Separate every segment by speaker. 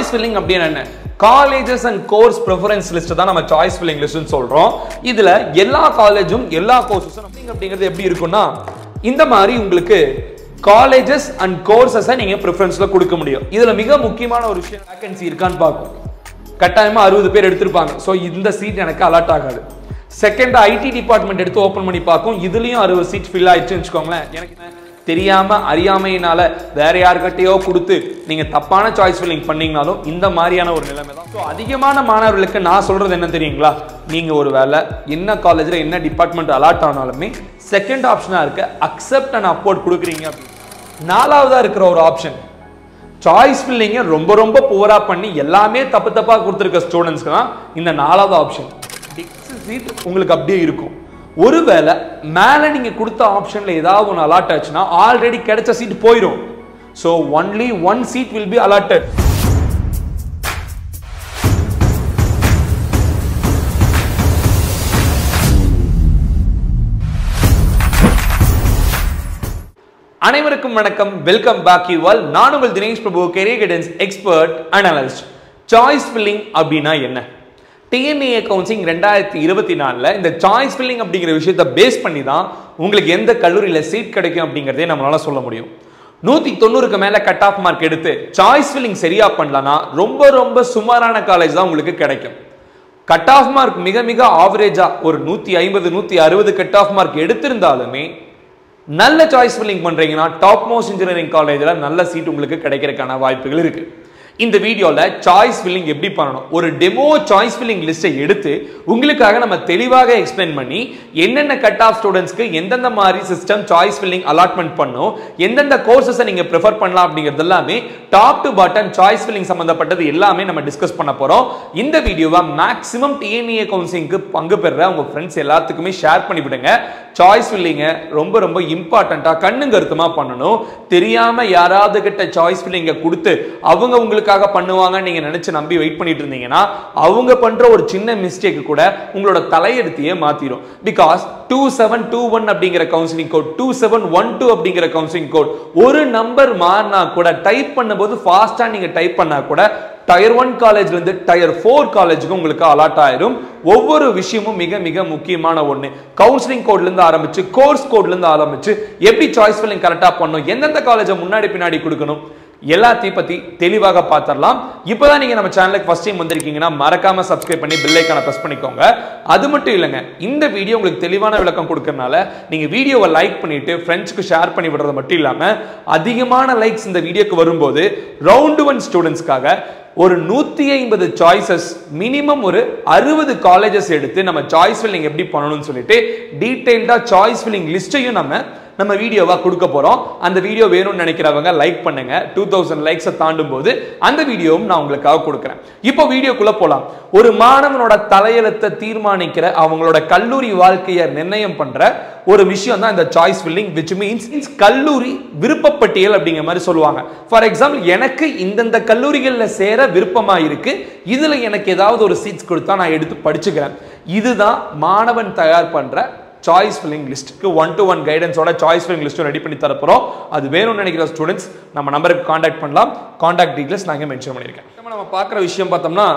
Speaker 1: Choice filling அப்படின்னா என்ன? Colleges and course preference list தான் நம்ம சாய்ஸ் ஃபில்லிங் லிஸ்ட்னு சொல்றோம். இதுல எல்லா காலேஜும் எல்லா கோர்சஸும் அப்படிங்கிறது எப்படி இருக்கும்னா, இந்த மாதிரி உங்களுக்கு காலேஜஸ் அண்ட் கோர்சஸை நீங்க ப்ரிஃபரன்ஸ்ல கொடுக்க முடியும். இதுல மிக முக்கியமான ஒரு விஷயம், வேகன்சி இருக்கான்னு பார்க்கும். கட்டாயமா 60 பேர் எடுத்திருப்பாங்க. ஸோ இந்த சீட் எனக்கு அலாட் ஆகாது. செகண்ட், ஐடி டிபார்ட்மெண்ட் எடுத்து ஓப்பன் பண்ணி பார்க்கும். இதுலயும் 60 சீட் ஃபில் ஆயிடுச்சுன்னு வச்சுக்கோங்களேன். எனக்கு தெரியாம அறியாமையினால வேற யாருக்கிட்டையோ கொடுத்து நீங்க தப்பான சாய்ஸ் ஃபில்லிங் பண்ணீங்கனாலும் இந்த மாதிரியான ஒரு நிலைமை தான். ஸோ அதிகமான மாணவர்களுக்கு நான் சொல்றது என்ன தெரியுங்களா, நீங்க ஒரு வேலை என்ன காலேஜ்ல என்ன டிபார்ட்மெண்ட் அலாட் ஆனாலுமே செகண்ட் ஆப்ஷனா இருக்க அக்செப்ட் அண்ட் அப்போர்ட் கொடுக்குறீங்க. நாலாவதா இருக்கிற ஒரு ஆப்ஷன் சாய்ஸ் ஃபில்லிங்க ரொம்ப ரொம்ப புவரா பண்ணி எல்லாமே தப்பு தப்பா கொடுத்துருக்க ஸ்டூடெண்ட்ஸ்க்கு தான் இந்த நாலாவது ஆப்ஷன். சீட் உங்களுக்கு அப்படியே இருக்கும். ஒருவேளை மேல நீங்க கொடுத்த ஆப்ஷன்ல ஏதாவது ஒன்று அலாட் ஆச்சுன்னா ஆல்ரெடி கிடைச்ச சீட் போயிடும். So only one seat will be allotted. அனைவருக்கும் வணக்கம், வெல்கம் பேக் யூ ஆல். நான் உங்கள் Dinesh Prabhu, career guidance expert analyst. Choice filling அப்படின்னா என்ன? டிஎன்ஏ கவுன்சிலிங் 2024 இந்த சாய்ஸ் ஃபில்லிங் அப்படிங்கிற விஷயத்தை பேஸ் பண்ணி தான் உங்களுக்கு எந்த கல்லூரியில சீட் கிடைக்கும் அப்படிங்கறதே நம்மளால சொல்ல முடியும். 190க்கு மேல கட் ஆஃப் மார்க் எடுத்து சாய்ஸ் ஃபில்லிங் சரியா பண்ணலனா ரொம்ப ரொம்ப சுமாரான காலேஜ் தான் உங்களுக்கு கிடைக்கும். கட் ஆஃப் மார்க் மிக மிக ஆவரேஜா ஒரு 150 160 கட் ஆஃப் மார்க் எடுத்திருந்தாலுமே நல்ல சாய்ஸ் ஃபில்லிங் பண்றீங்கன்னா டாப் மோஸ்ட் இன்ஜினியரிங் காலேஜ்ல நல்ல சீட் உங்களுக்கு கிடைக்கிறதுக்கான வாய்ப்புகள் இருக்கு. இந்த வீடியோல சாய்ஸ் ஃபில்லிங் எப்படி பண்ணணும், ஒரு டெமோ சாய்ஸ் ஃபில்லிங் லிஸ்ட்டை எடுத்து உங்களுக்காக நம்ம தெளிவாக எக்ஸ்பிளைன் பண்ணி என்னென்ன கட் ஆஃப் ஸ்டூடெண்ட்ஸ்க்கு எந்தெந்த மாதிரி சிஸ்டம் சாய்ஸ் ஃபில்லிங் அலாட்மெண்ட் பண்ணும், எந்தெந்த கோர்சஸை நீங்க ப்ரிஃபர் பண்ணலாம் அப்படிங்கிறது எல்லாமே top to bottom choice filling சம்பந்தப்பட்டது எல்லாமே நம்ம டிஸ்கஸ் பண்ண போறோம். இந்த வீடியோவை மேக்ஸிமம் டிஎன்ஏ கவுன்சிலிங்க்கு பங்கு பெற உங்க ஃப்ரெண்ட்ஸ் எல்லாத்துக்குமே ஷேர் பண்ணி விடுங்க. சாய்ஸ் ஃபில்லிங்க ரொம்ப ரொம்ப இம்பார்ட்டண்டா கண்ணு கருத்துமா பண்ணணும். தெரியாம யாராவது கிட்ட சாய்ஸ் ஃபில்லிங்க கொடுத்து அவங்க உங்களுக்கு பண்ணுவாங்க நீங்க நினைச்சு நம்பி வெயிட் பண்ணிட்டு இருந்தீங்கன்னா அவங்க பண்ற ஒரு சின்ன மிஸ்டேக் கூட உங்களோட தலையெழுத்தையே மாத்திரும். பிகாஸ் 2721 அப்படிங்கிற கவுன்சிலிங் கோட், 2712 அப்படிங்கிற கவுன்சிலிங் கோட் ஒரு நம்பர் மாறினா கூட டைப் பண்ணும்போது ஃபாஸ்டா நீங்க டைப் பண்ணா கூட டயர் 1 காலேஜ்ல இருந்து டயர் 4 காலேஜுக்கு உங்களுக்கு அலாட் ஆயிரும். ஒவ்வொரு விஷயமும் மிக மிக முக்கியமான ஒண்ணு. கவுன்சிலிங் கோட்ல இருந்து ஆரம்பிச்சு கோர்ஸ் கோட்ல இருந்து ஆரம்பிச்சு எப்படி சாய்ஸ் ஃபில்லிங் கரெக்டா பண்ணணும், எந்தெந்த காலேஜை முன்னாடி பின்னாடி கொடுக்கணும், எல்லாத்தையும் பத்தி தெளிவாக பார்த்துடலாம். இப்பதான் நீங்க நம்ம சேனலுக்கு ஃபர்ஸ்ட் டைம் வந்திருக்கீங்கன்னா மறக்காம சப்ஸ்கிரைப் பண்ணி பெல் ஐகானை பிரஸ் பண்ணிக்கோங்க. அது மட்டும் இல்லைங்க, இந்த வீடியோ உங்களுக்கு தெளிவான விளக்கம் கொடுக்கறனால நீங்க வீடியோவை லைக் பண்ணிட்டு ஃப்ரெண்ட்ஸ்க்கு ஷேர் பண்ணி விடுறது மட்டும் இல்லாம அதிகமான லைக்ஸ் இந்த வீடியோக்கு வரும்போது ரவுண்ட் 1 ஸ்டூடெண்ட்ஸ்க்காக ஒரு 150 சாய்ஸஸ் மினிமம் ஒரு 60 காலேஜஸ் எடுத்து நம்ம சாய்ஸ் ஃபில்லிங் எப்படி பண்ணணும்னு சொல்லிட்டு டீடைல்டா சாய்ஸ் ஃபில்லிங் லிஸ்டையும் நம்ம வீடியோவா கொடுக்க போறோம். அந்த வீடியோ வேணும்னு நினைக்கிறவங்க லைக் பண்ணுங்க. 2000 லைக்ஸை தாண்டும் போது அந்த வீடியோவும் நான் உங்களுக்காக கொடுக்குறேன். இப்போ வீடியோக்குள்ள போலாம். ஒரு மாணவனோட தலையெழுத்தை தீர்மானிக்கிற அவங்களோட கல்லூரி வாழ்க்கையை நிர்ணயம் பண்ற ஒரு விஷயம் தான் இந்த சாய்ஸ் ஃபில்லிங், which means கல்லூரி விருப்பப்பட்டியல் அப்படிங்கிற மாதிரி சொல்லுவாங்க. ஃபார் எக்ஸாம்பிள், எனக்கு இந்தந்த கல்லூரிகளில் சேர விருப்பமா இருக்கு, இதுல எனக்கு ஏதாவது ஒரு சீட்ஸ் கொடுத்தா நான் எடுத்து படிச்சுக்கிறேன். இதுதான் மாணவன் தயார் பண்ற சாய்ஸ் ஃபில்லிங் லிஸ்ட்க்கு 1-to-1 கைடன்ஸோட சாய்ஸ் ஃபில்லிங் லிஸ்ட் ரெடி பண்ணி தரப்போறோம். அது வேணும்னு நினைக்கிற ஸ்டூடெண்ட்ஸ் நம்ம நம்பருக்கு கான்டாக்ட் பண்ணலாம். கான்டாக்ட் டீடைல்ஸ் நான் மென்ஷன் பண்ணியிருக்கேன். நம்ம பார்க்குற விஷயம் பார்த்தோம்னா,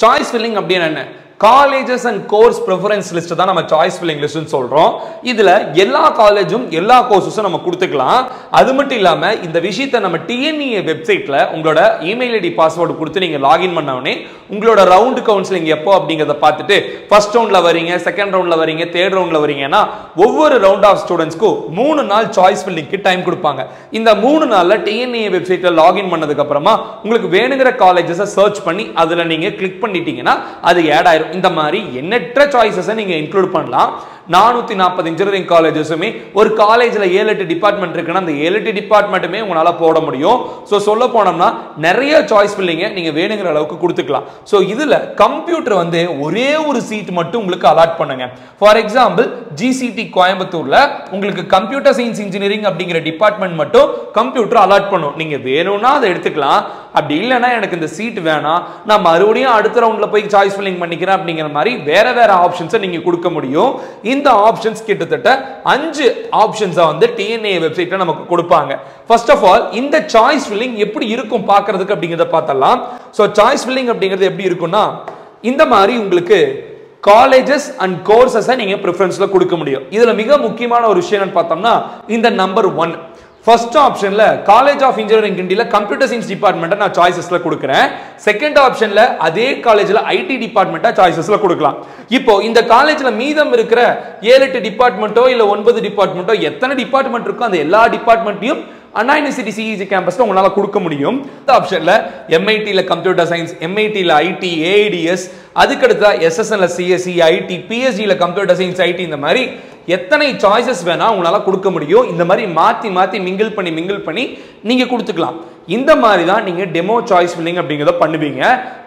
Speaker 1: சாய்ஸ் ஃபில்லிங் அப்படின்னு என்ன? Colleges and course preference list தான் நம்ம சாய்ஸ் ஃபில்லிங் லிஸ்ட்னு சொல்றோம். இதுல எல்லா காலேஜும் எல்லா கோர்சஸும் நம்ம கொடுத்துக்கலாம். அது மட்டும் இல்லாம இந்த விஷயத்தை நம்ம டிஎன்ஏ வெப்சைட்ல உங்களோட இமெயில் ஐடி பாஸ்வேர்டு கொடுத்து நீங்க லாகின் பண்ண உடனே உங்களோட ரவுண்ட் கவுன்சிலிங் எப்போ அப்படிங்கிறத பார்த்துட்டு ஃபர்ஸ்ட் ரவுண்ட்ல வரீங்க, செகண்ட் ரவுண்ட்ல வரீங்க, தேர்ட் ரவுண்ட்ல வரீங்கன்னா ஒவ்வொரு ரவுண்ட் ஆஃப் ஸ்டூடெண்ட்ஸ்க்கும் 3 நாள் சாய்ஸ் ஃபில்லிங்க்கு டைம் கொடுப்பாங்க. இந்த 3 நாள்ல டிஎன்ஏ வெப்சைட்ல லாகின் பண்ணதுக்கு அப்புறமா உங்களுக்கு வேணுங்கிற காலேஜஸை சர்ச் பண்ணி அதுல நீங்க கிளிக் பண்ணிட்டீங்கன்னா அது ஆட் ஆயிரும். இந்த மாதிரி எண்ணற்ற சாய்ஸஸை நீங்க இன்க்ளூட் பண்ணலாம். 440 இன்ஜினியரிங் காலேஜஸுமே ஒரு காலேஜ்ல 7-8 டிபார்ட்மெண்ட் இருக்குன்னா அந்த 7-8 டிபார்ட்மெண்ட்டுமே உங்களால போட முடியும். ஸோ சொல்ல போனோம்னா நிறைய சாய்ஸ் ஃபில்லிங்க நீங்க வேணுங்கிற அளவுக்கு கொடுத்துக்கலாம். ஸோ இதுல கம்ப்யூட்டர் ஒரே ஒரு சீட் மட்டும் உங்களுக்கு அலாட் பண்ணுங்க. ஃபார் எக்ஸாம்பிள், GCT கோயம்புத்தூர்ல உங்களுக்கு கம்ப்யூட்டர் சயின்ஸ் இன்ஜினியரிங் அப்படிங்கிற டிபார்ட்மெண்ட் மட்டும் கம்ப்யூட்டர் அலாட் பண்ணும். நீங்க வேணும்னா அதை எடுத்துக்கலாம், அப்படி இல்லைன்னா எனக்கு இந்த சீட் வேணாம், நான் மறுபடியும் அடுத்த ரவுண்ட்ல போய் சாய்ஸ் ஃபில்லிங் பண்ணிக்கிறேன் அப்படிங்கிற மாதிரி வேற வேற ஆப்ஷன்ஸை நீங்க கொடுக்க முடியும். இந்த ஆப்ஷன்ஸ் கிட்டத்தட்ட 5 ஆப்ஷன்ஸா வந்து TNA வெப்சைட்ல நமக்கு கொடுப்பாங்க. ஃபர்ஸ்ட் ஆஃப் ஆல் இந்த சாய்ஸ் ஃபில்லிங் எப்படி இருக்கும் பார்க்கிறதுக்கு அப்படிங்கறத பார்த்தலாம். சோ சாய்ஸ் ஃபில்லிங் அப்படிங்கிறது எப்படி இருக்கும்னா இந்த மாதிரி உங்களுக்கு காலேஜஸ் அண்ட் கோர்சஸை நீங்க பிரெஃபரன்ஸ்ல கொடுக்க முடியும். இதுல மிக முக்கியமான ஒரு விஷயம் என்னன்னு பார்த்தோம்னா இந்த நம்பர் 1 ஃபர்ஸ்ட் ஆப்ஷன்ல காலேஜ் ஆஃப் இன்ஜினியரிங் கிண்டில கம்ப்யூட்டர் சயின்ஸ் டிபார்ட்மெண்ட்டை நான் சாய்ஸஸ்ல கொடுக்கிறேன். செகண்ட் ஆப்ஷன்ல அதே காலேஜ்ல IT டிபார்ட்மெண்ட்டை சாய்ஸஸ்ல கொடுக்கலாம். இப்போ இந்த காலேஜ்ல மீதம் இருக்கிற 7-8 டிபார்ட்மெண்ட்டோ இல்ல 9 டிபார்ட்மெண்ட்டோ எத்தனை டிபார்ட்மெண்ட் இருக்கோ அந்த எல்லா டிபார்ட்மெண்ட்டையும் அண்ணா யூனிவர்சிட்டி CEG கேம்பஸ்ல உங்களால கொடுக்க முடியும். இந்த ஆப்ஷன்ல MIT ல கம்ப்யூட்டர் சயின்ஸ், MIT ல IT, AIDS, அதுக்கடுத்து SSN ல CSE, IT, PSG ல கம்ப்யூட்டர் சயின்ஸ், IT இந்த மாதிரி எத்தனை சாய்ஸஸ் வேணா உங்களால கொடுக்க முடியும். இந்த மாதிரி மாத்தி மாத்தி மிங்கிள் பண்ணி நீங்க கொடுத்துக்கலாம். இந்த மாதிரி தான் நீங்க டெமோ சாய்ஸ் ஃபில்லிங் அப்படிங்கறத பண்ணுவீங்க.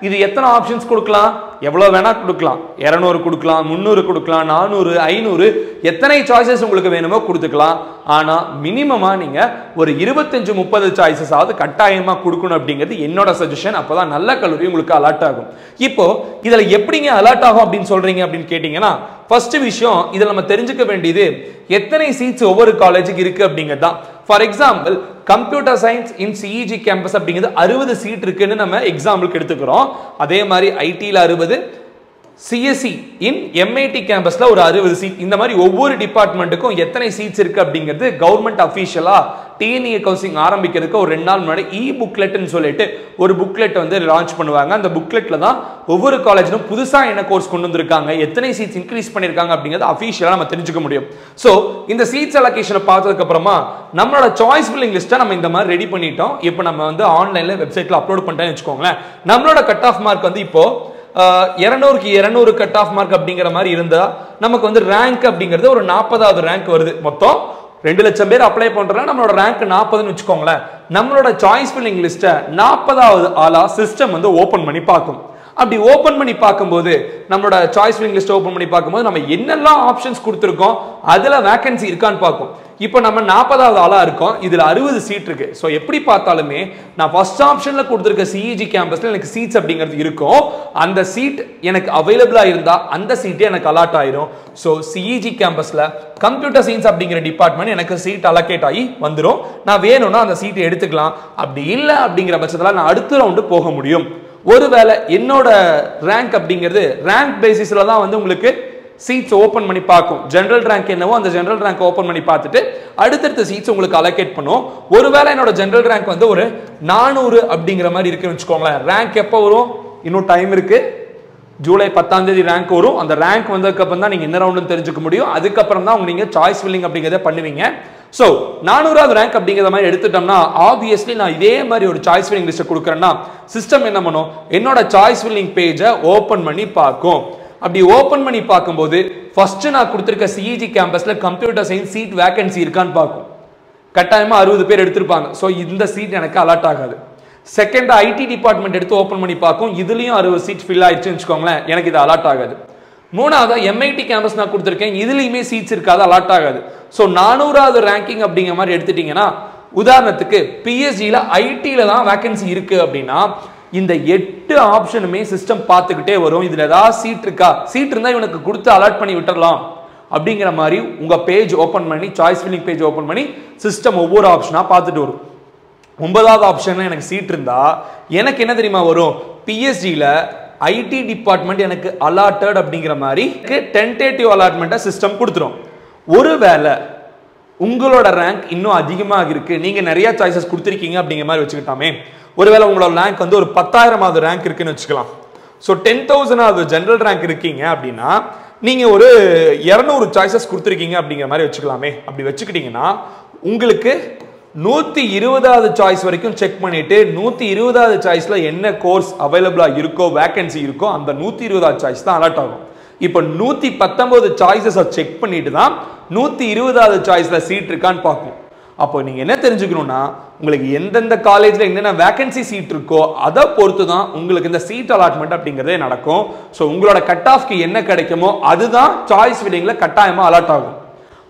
Speaker 1: இது எத்தனை ஆப்ஷன்ஸ் கொடுக்கலாம், எவ்வளவு வேணா கொடுக்கலாம், 200 கொடுக்கலாம், 300 கொடுக்கலாம், 400, 500 எத்தனை சாய்ஸஸ் உங்களுக்கு வேணுமோ கொடுத்துக்கலாம். ஆனா மினிமமா நீங்க ஒரு 25-30 சாய்ஸஸ் ஆவது கட்டாயமா கொடுக்கணும் அப்படிங்கிறது என்னோட சஜஷன். அப்பதான் நல்ல கல்லூரி உங்களுக்கு அலாட் ஆகும். இப்போ இதுல எப்படிங்க அலாட் ஆகும் அப்படின்னு சொல்றீங்க அப்படின்னு கேட்டீங்கன்னா ஃபர்ஸ்ட் விஷயம் இதுல நம்ம தெரிஞ்சுக்க வேண்டியது எத்தனை சீட்ஸ் ஒவ்வொரு காலேஜுக்கு இருக்கு அப்படிங்கிறது தான். For example computer science in CEG campus அப்படிங்கிறது 60 சீட் இருக்குன்னு நம்ம எக்ஸாம்பிளுக்கு எடுத்துக்கிறோம். அதே மாதிரி ஐடில 60, CSE இன் MIT கேம்பஸ்ல ஒரு 60 சீட். இந்த மாதிரி ஒவ்வொரு டிபார்ட்மெண்ட்டுக்கும் எத்தனை சீட்ஸ் இருக்கு அப்படிங்கிறது கவர்மெண்ட் அஃபீஷியலா TNA கவுன்சிலிங் ஆரம்பிக்கிறதுக்கு ஒரு 2 நாள் முன்னாடி புக்லெட்னு சொல்லிட்டு ஒரு புக்லெட் வந்து லான்ச் பண்ணுவாங்க. அந்த புக்லெட்ல தான் ஒவ்வொரு காலேஜிலும் புதுசா என்ன கோர்ஸ் கொண்டு வந்திருக்காங்க, எத்தனை சீட்ஸ் இன்க்ரீஸ் பண்ணிருக்காங்க அப்படிங்கிறது அஃபீஷியலா நம்ம தெரிஞ்சுக்க முடியும். சோ இந்த சீட்ஸ் அலோகேஷனை பார்த்ததுக்கு அப்புறமா நம்மளோட சாய்ஸ் ஃபில்லிங் லிஸ்ட்டை நம்ம இந்த மாதிரி ரெடி பண்ணிட்டோம். இப்போ நம்ம வந்து ஆன்லைன்ல வெப்சைட்ல அப்லோட் பண்ணிட்டேன்னு வச்சுக்கோங்களேன். நம்மளோட கட் ஆஃப் மார்க் வந்து இப்போ 200க்கு 200 கட் ஆஃப் மார்க் அப்படிங்கிற மாதிரி இருந்தா நமக்கு வந்து ரேங்க் அப்படிங்கிறது ஒரு 40வது ரேங்க் வருது. மொத்தம் 2 லட்சம் பேர் அப்ளை பண்றோம்னா நம்மளோட ரேங்க் 40ன்னு வச்சுக்கோங்களேன். நம்மளோட சாய்ஸ் ஃபில்லிங் லிஸ்ட்டை 40வது ஆளா சிஸ்டம் வந்து ஓபன் பண்ணி பார்க்கும். அப்படி ஓபன் பண்ணி பார்க்கும்போது நம்மளோட சாய்ஸ் ஃபில்லிங் லிஸ்ட் ஓபன் பண்ணி பார்க்கும்போது நம்ம என்னெல்லாம் ஆப்ஷன்ஸ் கொடுத்துருக்கோம் அதுல வேகன்சி இருக்கான்னு பார்க்கும். இப்போ நம்ம 40வது ஆளா இருக்கோம், இதுல 60 சீட் இருக்கு. ஸோ எப்படி பார்த்தாலுமே நான் ஃபர்ஸ்ட் ஆப்ஷன்ல கொடுத்துருக்க CEG கேம்பஸ்ல எனக்கு சீட்ஸ் அப்படிங்கிறது இருக்கும். அந்த சீட் எனக்கு அவைலபிளா இருந்தா அந்த சீட்டே எனக்கு அலாட் ஆயிரும். ஸோ CEG கேம்பஸ்ல கம்ப்யூட்டர் சயின்ஸ் அப்படிங்கிற டிபார்ட்மெண்ட் எனக்கு சீட் அலோகேட் ஆகி வந்துடும். நான் வேணும்னா அந்த சீட்டை எடுத்துக்கலாம். அப்படி இல்லை அப்படிங்கிற பட்சத்தில் நான் அடுத்த ரவுண்டு போக முடியும். ஒருவேளை என்னோட ரேங்க் அப்படிங்கிறது ரேங்க் பேசிஸ்ல தான் வந்து உங்களுக்கு சீட்ஸ் ஓபன் பண்ணி பார்க்கும். ஜெனரல் ரேங்க் என்னவோ அந்த ஜெனரல் ரேங்க் ஓபன் பண்ணி பார்த்துட்டு அடுத்தடுத்த சீட்ஸ் உங்களுக்கு அலோகேட் பண்ணும். ஒருவேளை என்னோட ஜெனரல் ரேங்க் வந்து ஒரு 400 அப்படிங்கிற மாதிரி இருக்குன்னு வச்சுக்கோங்களேன். ரேங்க் எப்போ வரும், இன்னும் டைம் இருக்கு. ஜூலை 10ஆம் தேதி ரேங்க் வரும். அந்த ரேங்க் வந்ததுக்கு அப்புறம் தான் நீங்க என்ன ரவுண்டுன்னு தெரிஞ்சுக்க முடியும். அதுக்கப்புறம் தான் நீங்க சாய்ஸ் ஃபில்லிங் அப்படிங்கிறத பண்ணுவீங்க. ஸோ 400வது ரேங்க் அப்படிங்கிற மாதிரி எடுத்துட்டோம்னா ஆப்வியஸ்லி நான் இதே மாதிரி ஒரு சாய்ஸ் ஃபில்லிங் லிஸ்ட்டை கொடுக்குறேன்னா சிஸ்டம் என்ன பண்ணும், என்னோட சாய்ஸ் ஃபில்லிங் பேஜை ஓப்பன் பண்ணி பார்க்கும். அப்படி ஓபன் பண்ணி பார்க்கும்போது ஃபர்ஸ்ட் நான் கொடுத்திருக்க CEG கேம்பஸ்ல கம்ப்யூட்டர் சயின்ஸ் சீட் வேகன்சி இருக்கான்னு பார்க்கும். கட்டாயமா 60 பேர் எடுத்திருப்பாங்க. ஸோ இந்த சீட் எனக்கு அலாட் ஆகாது. செகண்ட் IT டிபார்ட்மெண்ட் எடுத்து ஓபன் பண்ணி பார்க்கும், இதுலயும் 60 சீட் ஃபில் ஆயிடுச்சுன்னு வச்சுக்கோங்களேன், எனக்கு இது அலாட் ஆகாது. மூணாவது MIT கேம்பஸ் நான் கொடுத்திருக்கேன், இதுலயுமே சீட்ஸ் இருக்காது, அலாட் ஆகாது. ஸோ 400வது ரேங்கிங் அப்படிங்கிற மாதிரி எடுத்துட்டீங்கன்னா உதாரணத்துக்கு PSG ல ITல தான் வேகன்சி இருக்கு அப்படின்னா இந்த 8 ஆப்ஷனுமே சிஸ்டம் பார்த்துக்கிட்டே வரும். இதுல ஏதாவது சீட் இருக்கா, சீட் இருந்தா இவனுக்கு கொடுத்து அலாட் பண்ணி விட்டுறலாம் அப்படிங்கிற மாதிரி உங்க பேஜ் ஓபன் பண்ணி சாய்ஸ் ஃபில்லிங் பேஜ் ஓபன் பண்ணி சிஸ்டம் ஒவ்வொரு ஆப்ஷனா பார்த்துட்டு வரும். 9வது ஆப்ஷன்ல எனக்கு சீட் இருந்தா எனக்கு என்ன தெரியுமா வரும், PSG ல IT டிபார்ட்மெண்ட் எனக்கு அலாட்டட் அப்படிங்கிற மாதிரி டென்டேட்டிவ் அலாட்மெண்ட்டை சிஸ்டம் கொடுத்துரும். ஒருவேளை உங்களோட ரேங்க் இன்னும் அதிகமாக இருக்கு, நீங்க நிறைய சாய்ஸஸ் கொடுத்துருக்கீங்க அப்படிங்கிற மாதிரி வச்சுக்கிட்டாமே, ஒருவேளை உங்களோட ரேங்க் வந்து ஒரு 10,000வது ரேங்க் இருக்குன்னு வச்சுக்கலாம். ஸோ 10,000வது ஜெனரல் ரேங்க் இருக்கீங்க அப்படின்னா நீங்க ஒரு 200 சாய்ஸஸ் கொடுத்துருக்கீங்க அப்படிங்கிற மாதிரி வச்சுக்கலாமே. அப்படி வச்சுக்கிட்டீங்கன்னா உங்களுக்கு 120வது சாய்ஸ் வரைக்கும் செக் பண்ணிட்டு 120வது சாய்ஸ்ல என்ன கோர்ஸ் அவைலபிளா இருக்கோ வேகன்சி இருக்கோ அந்த 120வது சாய்ஸ் தான் அலாட் ஆகும். இப்போ 119 சாய்ஸஸ் செக் பண்ணிட்டு தான் 120வது சாய்ஸ்ல சீட் இருக்கான்னு பார்க்கும். அப்போ நீங்கள் என்ன தெரிஞ்சுக்கணும்னா உங்களுக்கு எந்தெந்த காலேஜில் என்னென்ன வேகன்சி சீட் இருக்கோ அதை பொறுத்து தான் உங்களுக்கு இந்த சீட் அலாட்மெண்ட் அப்படிங்கிறதே நடக்கும். ஸோ உங்களோட கட் ஆஃப்க்கு என்ன கிடைக்குமோ அதுதான் சாய்ஸ் ஃபில்லிங்கில் கட்டாயமாக அலாட் ஆகும்.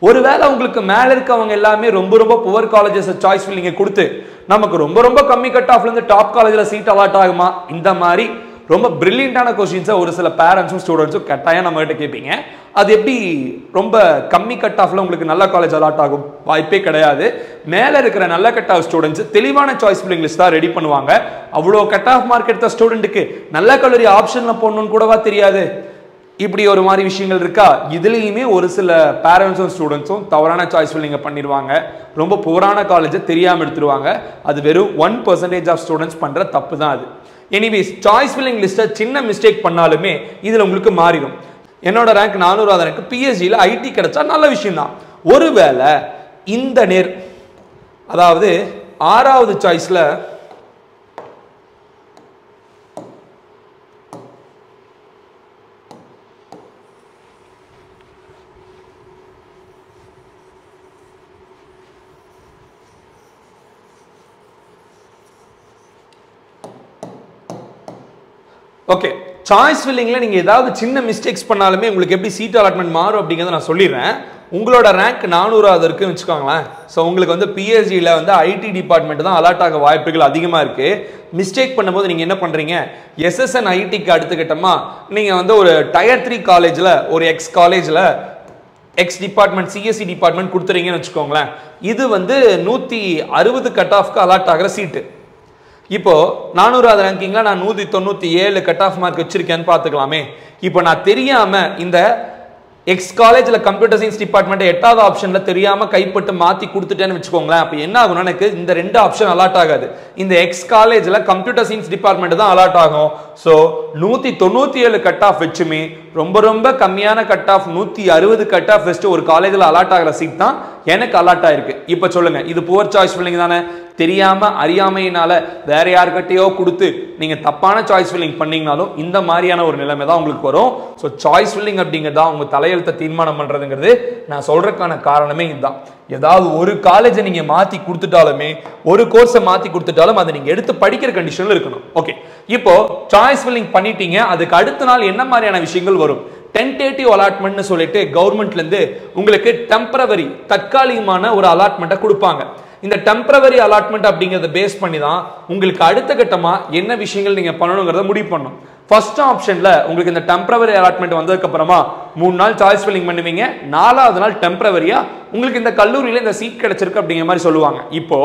Speaker 1: ஒருவேளை உங்களுக்கு மேலே இருக்கவங்க எல்லாமே ரொம்ப புவர் காலேஜஸ் சாய்ஸ் ஃபில்லிங்கை கொடுத்து நமக்கு ரொம்ப கம்மி கட் ஆஃப்லேருந்து டாப் காலேஜில் சீட் அலாட் ஆகுமா, இந்த மாதிரி ரொம்ப பிரில்லியண்டான கொஸ்டின்ஸை ஒரு சில பேரண்ட்ஸும் ஸ்டூடெண்ட்ஸும் கட்டாயம் நம்ம கிட்ட கேட்பீங்க. அது எப்படி ரொம்ப கம்மி கட் ஆஃப்ல உங்களுக்கு நல்ல காலேஜ் அலாட் ஆகும்? வாய்ப்பே கிடையாது. மேலே இருக்கிற நல்ல கட் ஆஃப் ஸ்டூடெண்ட்ஸ் தெளிவான சாய்ஸ் ஃபில்லிங் லிஸ்ட் தான் ரெடி பண்ணுவாங்க. அவ்வளோ கட் ஆஃப் மார்க் எடுத்த ஸ்டூடெண்ட்டுக்கு நல்ல கல்லூரி ஆப்ஷன்ல போடணும்னு கூடவா தெரியாது. இப்படி ஒரு மாதிரி விஷயங்கள் இருக்கா. இதுலேயுமே ஒரு சில பேரண்ட்ஸும் ஸ்டூடெண்ட்ஸும் தவறான சாய்ஸ் ஃபில்லிங்கை பண்ணிடுவாங்க. ரொம்ப புவரான காலேஜை தெரியாமல் எடுத்துருவாங்க. அது வெறும் 1% ஆஃப் ஸ்டூடெண்ட்ஸ் பண்ணுற தப்பு தான் அது. எனிவேஸ் சாய்ஸ் ஃபில்லிங் லிஸ்ட்டை சின்ன மிஸ்டேக் பண்ணாலுமே இதில் உங்களுக்கு மாறிடும். என்னோட ரேங்க் 400 ரேங்க், பிஎஸ்ஜியில் ஐடி கிடைச்சா நல்ல விஷயம் தான். ஒருவேளை இந்த அதாவது 6வது சாய்ஸில் ஓகே, சாய்ஸ் ஃபில்லிங்கில் நீங்கள் ஏதாவது சின்ன மிஸ்டேக்ஸ் பண்ணாலுமே உங்களுக்கு எப்படி சீட் அலாட்மெண்ட் மாறும் அப்படிங்கிறத நான் சொல்லிடுறேன். உங்களோட ரேங்க் 400வது இருக்குன்னு வச்சுக்கோங்களேன். ஸோ உங்களுக்கு வந்து பிஎஸ்ஜியில் வந்து ஐடி டிபார்ட்மெண்ட் தான் அலாட் ஆக வாய்ப்புகள் அதிகமாக இருக்குது. மிஸ்டேக் பண்ணும்போது நீங்கள் என்ன பண்ணுறீங்க, எஸ்எஸ்என் ஐடிக்கு அடுத்துக்கிட்டமா நீங்கள் வந்து ஒரு டயர் 3 காலேஜில் ஒரு எக்ஸ் காலேஜில் எக்ஸ் டிபார்ட்மெண்ட் சிஎஸ்சி டிபார்ட்மெண்ட் கொடுத்துறீங்கன்னு வச்சுக்கோங்களேன். இது வந்து 160 கட் ஆஃப்க்கு அலாட் ஆகிற சீட்டு. இப்போ 400வது ரேங்கிங்ல நான் 197 கட் ஆஃப் மார்க் வச்சிருக்கேன்னு பார்த்துக்கலாமே. இப்போ நான் தெரியாம இந்த எக்ஸ் காலேஜ்ல கம்ப்யூட்டர் சயின்ஸ் டிபார்ட்மெண்ட் 8வது ஆப்ஷன்ல தெரியாம கைப்பட்டு மாத்தி கொடுத்துட்டேன்னு வச்சுக்கோங்களேன். அப்ப என்ன ஆகும்னா எனக்கு இந்த 2 ஆப்ஷன் அலாட் ஆகாது. இந்த எக்ஸ் காலேஜ்ல கம்ப்யூட்டர் சயின்ஸ் டிபார்ட்மெண்ட் தான் அலாட் ஆகும். ஸோ 197 கட் ஆஃப் வச்சுமே ரொம்ப கம்மியான கட் ஆஃப் 160 கட் ஆஃப் வச்சுட்டு ஒரு காலேஜில் அலாட் ஆகிற சீட் தான் எனக்கு அலாட் ஆயிருக்கு. இப்போ சொல்லுங்க, இது புவர் சாய்ஸ் ஃபில்லிங் தானே? தெரியாம அறியாமையினால வேற யாருக்கிட்டையோ கொடுத்து நீங்க தப்பான சாய்ஸ் ஃபில்லிங் பண்ணீங்கனாலும் இந்த மாதிரியான ஒரு நிலைமை தான் உங்களுக்கு வரும். ஸோ சாய்ஸ் ஃபில்லிங் அப்படிங்கிறதா உங்க தலையெழுத்தை தீர்மானம் பண்றதுங்கிறது நான் சொல்றதுக்கான காரணமே இதுதான். ஏதாவது ஒரு காலேஜை நீங்க மாத்தி கொடுத்துட்டாலுமே, ஒரு கோர்ஸை மாத்தி கொடுத்துட்டாலும் அதை நீங்க எடுத்து படிக்கிற கண்டிஷன்ல இருக்கணும். ஓகே, இப்போ சாய்ஸ் ஃபில்லிங் பண்ணிட்டீங்க. அதுக்கு அடுத்த நாள் என்ன மாதிரியான விஷயங்கள் வரும்? டென்டேட்டிவ் அலாட்மெண்ட்னு சொல்லிட்டு கவர்மெண்ட்ல இருந்து உங்களுக்கு டெம்பரவரி தற்காலிகமான ஒரு அலாட்மெண்ட்டை கொடுப்பாங்க. இந்த டெம்பரவரி அலாட்மெண்ட் அப்படிங்கறத பேஸ் பண்ணி தான் உங்களுக்கு அடுத்த கட்டமா என்ன விஷயங்கள் நீங்க பண்ணணுங்கிறத முடிவு பண்ணணும். ஃபர்ஸ்ட் ஆப்ஷன்ல உங்களுக்கு இந்த டெம்பரவரி அலாட்மெண்ட் வந்ததுக்கு அப்புறமா 3 நாள் சாய்ஸ் ஃபில்லிங் பண்ணுவீங்க. 4வது நாள் டெம்பரவரியா உங்களுக்கு இந்த கல்லூரியில இந்த சீட் கிடைச்சிருக்கு அப்படிங்கிற மாதிரி சொல்லுவாங்க. இப்போ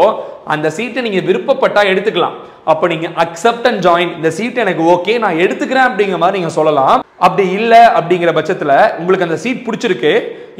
Speaker 1: அந்த சீட்டை நீங்க விருப்பப்பட்டா எடுத்துக்கலாம். அப்ப நீங்க அக்செப்ட் அண்ட் ஜாயின், இந்த சீட் எனக்கு ஓகே நான் எடுத்துக்கிறேன் அப்படிங்கிற மாதிரி நீங்க சொல்லலாம். அப்படி இல்லை அப்படிங்கிற பட்சத்துல உங்களுக்கு அந்த சீட் பிடிச்சிருக்கு.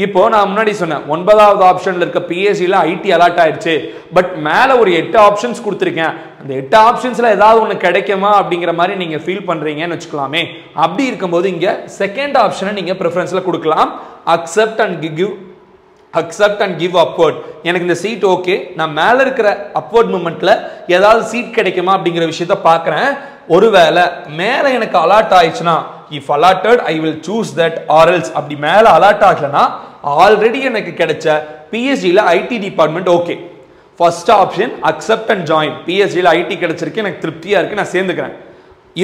Speaker 1: இப்போ நான் முன்னாடி சொன்னேன் 9வது ஆப்ஷன்ல இருக்க பிஎஸ்சியில் ஐடி அலாட் ஆயிடுச்சு. பட் மேல ஒரு 8 ஆப்ஷன்ஸ் கொடுத்துருக்கேன். அந்த 8 ஆப்ஷன்ஸ்ல ஏதாவது ஒன்று கிடைக்குமா அப்படிங்கிற மாதிரி நீங்க ஃபீல் பண்றீங்கன்னு வச்சுக்கலாமே. அப்படி இருக்கும்போது இங்க செகண்ட் ஆப்ஷனை நீங்க ப்ரிஃபரன்ஸ்ல கொடுக்கலாம். Accept and give upward. எனக்கு இந்த சீட் ஓகே, நான் மேல இருக்கிற அப்வர்ட் மூமெண்ட்ல ஏதாவது சீட் கிடைக்குமா அப்படிங்கிற விஷயத்த பார்க்கறேன். ஒருவேளை மேல எனக்கு அலாட் ஆயிடுச்சுன்னா if allotted I will choose that or else. அப்படி மேல அலாட் ஆகலனா ஆல்ரெடி எனக்கு கிடைச்ச பிஎஸ்ஜில IT department okay. First option accept and join. பிஎஸ்ஜில ஐடி கிடைச்சிருக்கு, எனக்கு திருப்தியா இருக்கு, நான் சேர்ந்துக்கிறேன்.